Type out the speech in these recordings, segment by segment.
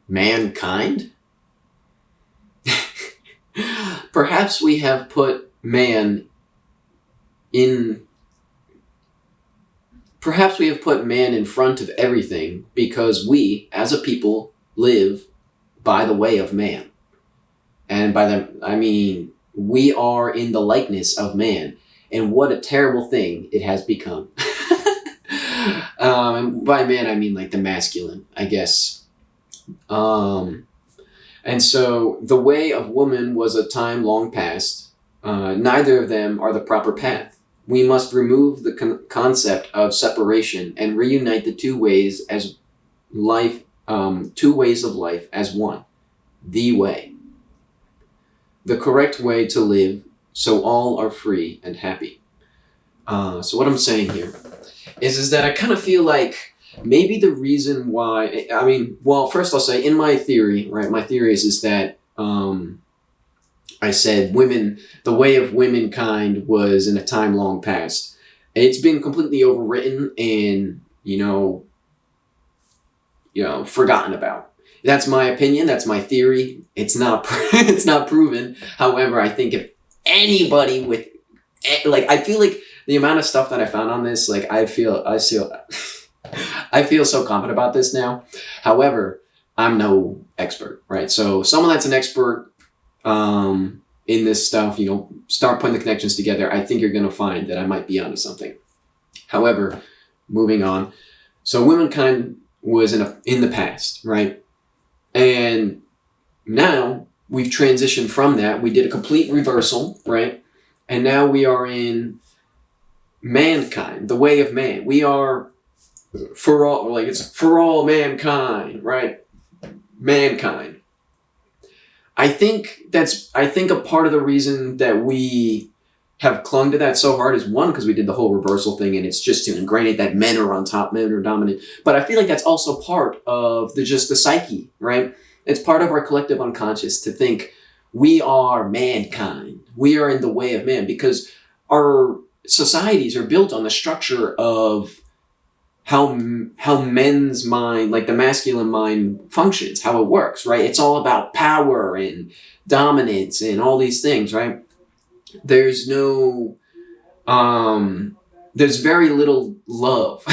mankind? Perhaps we have put man in Perhaps we have put man in front of everything because we, as a people, live by the way of man. And by that, I mean, we are in the likeness of man. And what a terrible thing it has become. And by man, I mean like the masculine, I guess. Um, and so the way of woman was a time long past. Neither of them are the proper path. We must remove the concept of separation and reunite the two ways of life as one. The way. The correct way to live so all are free and happy. So what I'm saying here is that I kind of feel like maybe the reason why, I mean, well, first I'll say in my theory, right, my theory is that I said the way of womankind was in a time long past. It's been completely overwritten and, forgotten about. That's my opinion. That's my theory. It's not, it's not proven. However, I think if anybody I feel like the amount of stuff that I found on this, I feel so confident about this now. However, I'm no expert, right? So someone that's an expert, in this stuff, start putting the connections together, I think you're going to find that I might be onto something. However, moving on. So womankind was in the past, right? And now we've transitioned from that. We did a complete reversal, right? And now we are in mankind, the way of man. We are it's for all mankind, right? Mankind. I think a part of the reason that we have clung to that so hard is one, because we did the whole reversal thing and it's just to ingrain it that men are on top, men are dominant. But I feel like that's also part of the psyche, right? It's part of our collective unconscious to think we are mankind. We are in the way of man because our societies are built on the structure of how men's mind, like the masculine mind, functions, how it works, right? It's all about power and dominance and all these things, right? There's very little love,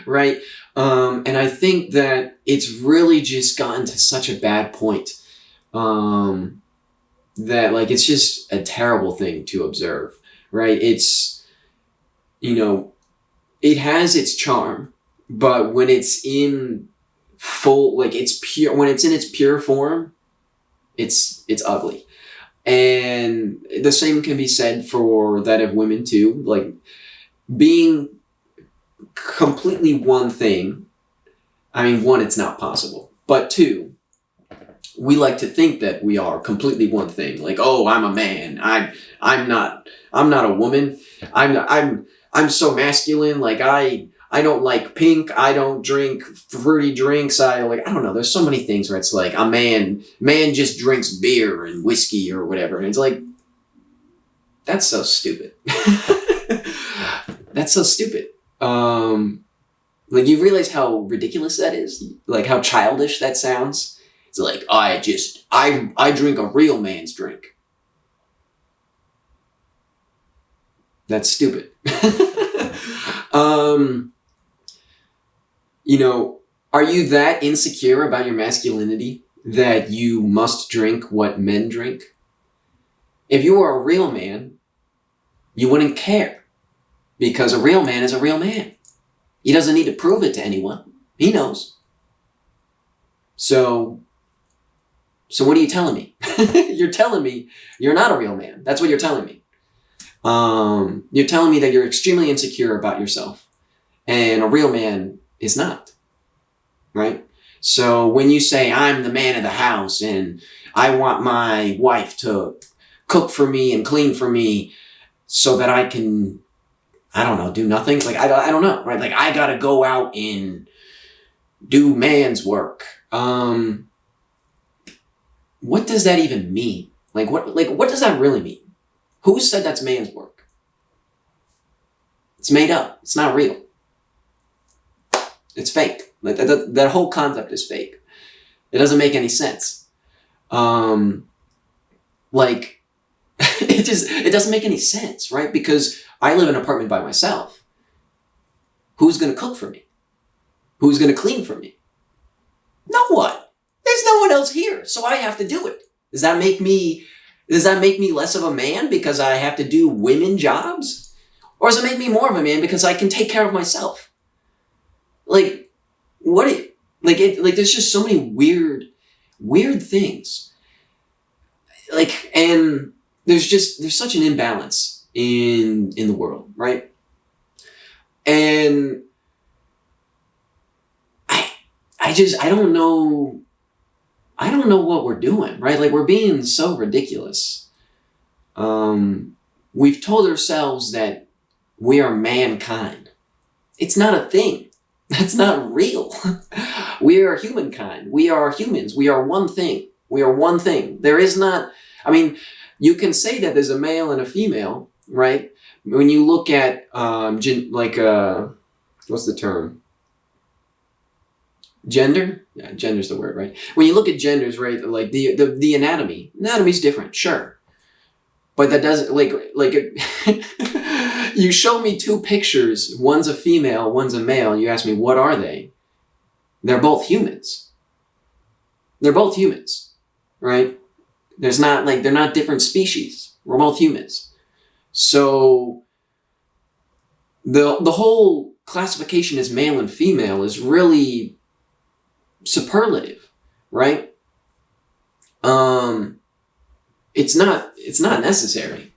right? And I think that it's really just gotten to such a bad point, that it's just a terrible thing to observe, right? It's, it has its charm, but when it's in full, it's pure, when it's in its pure form, it's ugly. And the same can be said for that of women too. Being completely one thing, I mean, one, it's not possible. But two, we like to think that we are completely one thing. Oh, I'm a man. I'm not a woman. I'm so masculine. I don't like pink. I don't drink fruity drinks. I don't know. There's so many things where it's a man just drinks beer and whiskey or whatever. And it's that's so stupid. That's so stupid. You realize how ridiculous that is? How childish that sounds? It's I drink a real man's drink. That's stupid. Are you that insecure about your masculinity that you must drink what men drink? If you were a real man, you wouldn't care. Because a real man is a real man. He doesn't need to prove it to anyone. He knows. So what are you telling me? You're telling me you're not a real man. That's what you're telling me. You're telling me that you're extremely insecure about yourself. And a real man is not. Right? So when you say, I'm the man of the house and I want my wife to cook for me and clean for me so that I can, do nothing. I don't know, right? I gotta go out and do man's work. What does that even mean? What does that really mean? Who said that's man's work? It's made up. It's not real. It's fake. That whole concept is fake. It doesn't make any sense. Like, it doesn't make any sense, right? Because I live in an apartment by myself. Who's going to cook for me? Who's going to clean for me? No one. There's no one else here, so I have to do it. Does that make me less of a man because I have to do women jobs? Or does it make me more of a man because I can take care of myself? Like, there's just so many weird things. Like, and there's such an imbalance in the world, right? And I don't know what we're doing, right? Like, we're being so ridiculous. We've told ourselves that we are mankind. It's not a thing. That's not real. We are humankind. We are humans. We are one thing. We are one thing. There is not, I mean, you can say that there's a male and a female, right? When you look at, what's the term? Gender? Yeah, gender's the word, right? When you look at genders, right, like the anatomy's different, sure. But that doesn't, you show me two pictures, one's a female, one's a male, and you ask me, what are they? They're both humans. They're both humans, right? They're not different species. We're both humans. So the whole classification as male and female is really superlative, right? It's not necessary.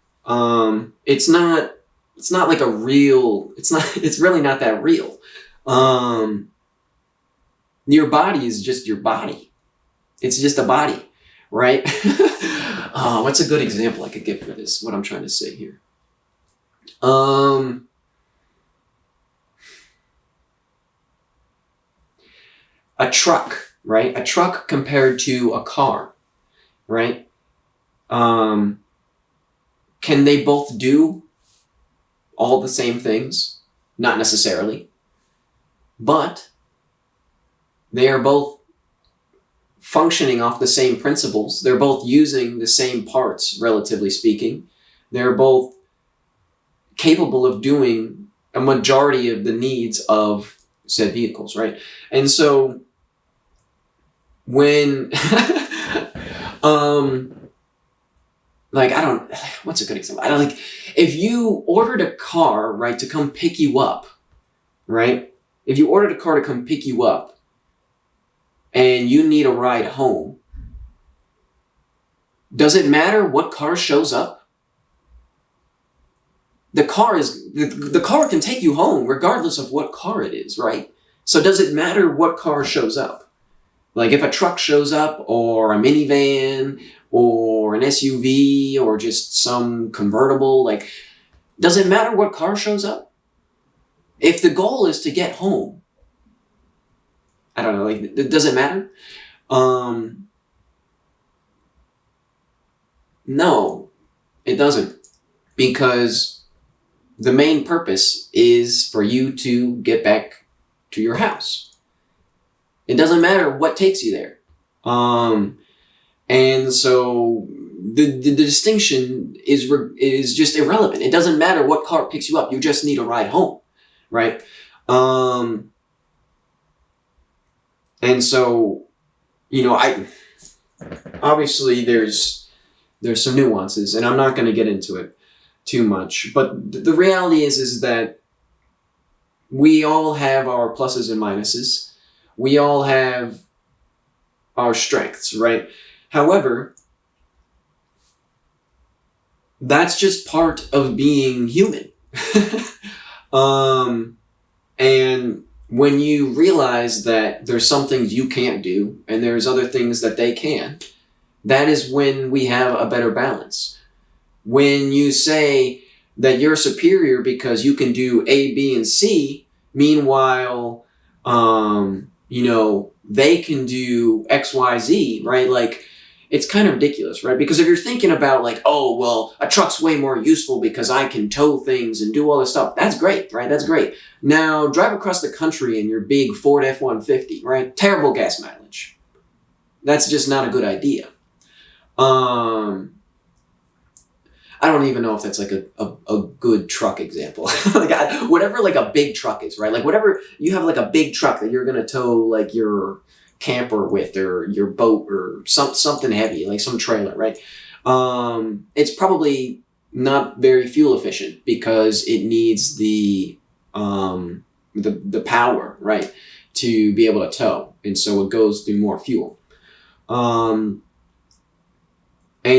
It's not like a real, it's really not that real. Your body is just your body. It's just a body, right? What's a good example I could give for this? What I'm trying to say here. A truck, right? A truck compared to a car, right? Can they both do all the same things? Not necessarily. But they are both functioning off the same principles. They're both using the same parts, relatively speaking. They're both capable of doing a majority of the needs of said vehicles, right? And so when what's a good example? If you ordered a car, right, to come pick you up, right? If you ordered a car to come pick you up and you need a ride home, does it matter what car shows up? The car can take you home regardless of what car it is, right? So does it matter what car shows up? Like, if a truck shows up, or a minivan, or an SUV, or just some convertible, like, does it matter what car shows up? If the goal is to get home, I don't know, like, does it matter? No, it doesn't. Because the main purpose is for you to get back to your house. It doesn't matter what takes you there. And so the distinction is just irrelevant. It doesn't matter what car picks you up. You just need a ride home, right? And so, obviously there's some nuances, and I'm not going to get into it too much. But the reality is that we all have our pluses and minuses. We all have our strengths, right? However, that's just part of being human. And when you realize that there's some things you can't do and there's other things that they can, that is when we have a better balance. When you say that you're superior because you can do A, B, and C, meanwhile, they can do X, Y, Z, right? Like, it's kind of ridiculous, right? Because if you're thinking about like, oh, well, a truck's way more useful because I can tow things and do all this stuff. That's great, right? That's great. Now, drive across the country in your big Ford F-150, right? Terrible gas mileage. That's just not a good idea. Um, I don't even know if that's like a good truck example. Like whatever like a big truck is, right? Like whatever you have like a big truck that you're gonna tow like your camper with or your boat or something heavy, like some trailer, right? It's probably not very fuel efficient because it needs the power, right, to be able to tow. And so it goes through more fuel. And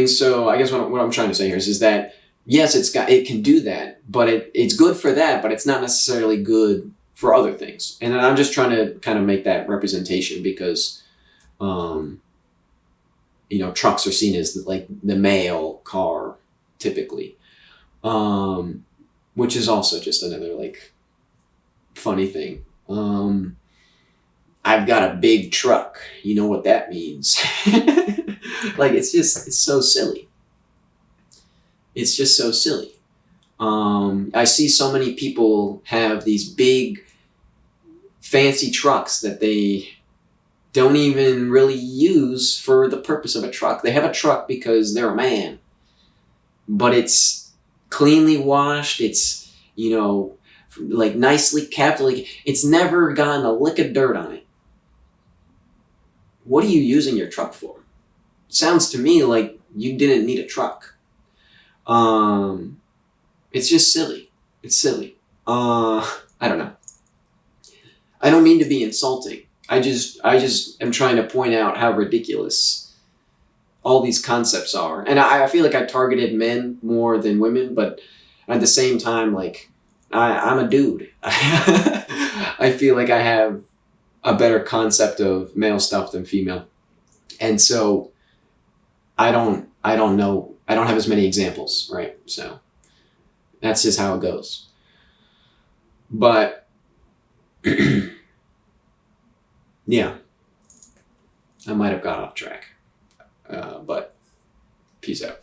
so I guess what I'm trying to say here is that yes, it can do that, but it's good for that, but it's not necessarily good for other things. And then I'm just trying to kind of make that representation because, trucks are seen as like the male car typically, which is also just another like funny thing. I've got a big truck. You know what that means? Like it's so silly. It's just so silly. I see so many people have these big fancy trucks that they don't even really use for the purpose of a truck. They have a truck because they're a man, but it's cleanly washed. It's, like nicely kept. Like it's never gotten a lick of dirt on it. What are you using your truck for? Sounds to me like you didn't need a truck. It's just silly. It's silly. I don't know. I don't mean to be insulting. I just am trying to point out how ridiculous all these concepts are. And I feel like I targeted men more than women, but at the same time, like, I'm a dude. I feel like I have a better concept of male stuff than female. And so I don't know. I don't have as many examples, right? So that's just how it goes. But yeah, I might have got off track. But peace out.